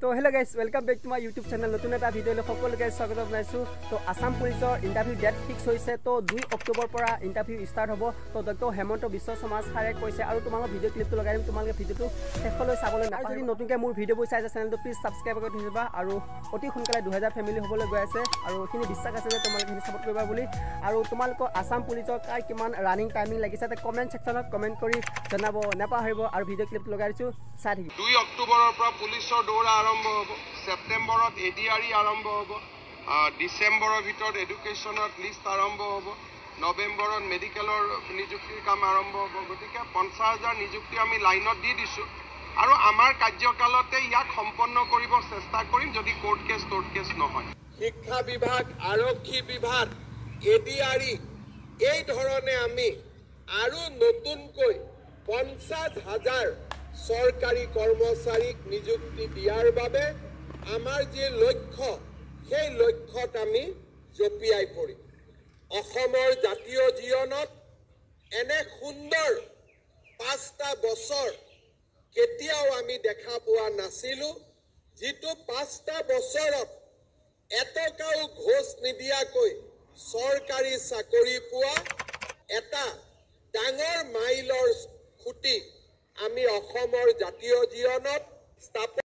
তো hello' guys welcome back to my YouTube channel নতুন এটা ভিডিঅ'লৈ সকলো গাইজ স্বাগত জনাইছোঁ তো আছাম পুলিচৰ ইণ্টাৰভিউ ডেট ফিক্স হৈছে তো 2 অক্টোবৰ পৰা ইণ্টাৰভিউ ষ্টাৰ্ট হ'ব তো ডক্টৰ হেমন্ত বিশ্ব শৰ্মা ছাৰে কৈছে আৰু তোমালোকৰ ভিডিঅ' ক্লিপটো লগাই দিম তোমালোকে ভিডিঅ'টো শেষলৈ চাবলৈ নাপাহৰিবা যদি নতুনকৈ মোৰ ভিডিঅ'বোৰ চাইছে চেনেলটো প্লিজ ছাবস্ক্ৰাইব কৰি থৈ দিবা আৰু অতি সোনকালে 2000 ফেমিলি হ'বলৈ গৈ আছে আৰু এইখিনি বিশ্বাস আছে যে তোমালোকে এইখিনি ছাপোৰ্ট কৰিবা বুলি আৰু তোমালোকৰ আছাম পুলিচৰ কাৰ কিমান ৰানিং টাইমিং লাগিছে তাতে কমেণ্ট ছেকশ্যনত কমেণ্ট কৰি জনাব নাপাহৰিব আৰু ভিডিঅ' ক্লিপটো লগাই দিছোঁ চাই থাকিব 2 অক্টোবৰৰ পৰা পুলিচৰ দৌৰা আৰম্ভ হ'ব সেপ্টেম্বৰত এডিআৰই আৰম্ভ হ'ব ডিসেম্বৰৰ ভিতৰত এডুকেশ্যনত লিষ্ট আৰম্ভ হ'ব নৱেম্বৰত মেডিকেলৰ নিযুক্তিৰ কাম আৰম্ভ হ'ব গতিকে 50,000 নিযুক্তি আমি লাইনত দি দিছোঁ আৰু আমাৰ কাৰ্যকালতে ইয়াক সম্পন্ন কৰিব চেষ্টা কৰিম যদি কোৰ্ট কেছ নহয় শিক্ষা বিভাগ আৰক্ষী বিভাগ এডিআৰই এই ধৰণে আমি আৰু নতুনকৈ 50,000 চৰকাৰী কৰ্মচাৰীক নিযুক্তি দিয়াৰ বাবে আমাৰ যে লক্ষ্য সেই লক্ষ্যত আমি জপিয়াই পৰিম অসমৰ জাতীয় জীৱনত এনে সুন্দৰ 5টা বছৰ কেতিয়াও আমি দেখা পোৱা নাছিলোঁ যিটো 5টা বছৰত এটকাও ঘোষ নিদিয়াকৈ চৰকাৰী চাকৰি পোৱা এটা ডাঙৰ মাইলৰ খুঁটি আমি অসমৰ জাতীয় জীৱনত স্থাপন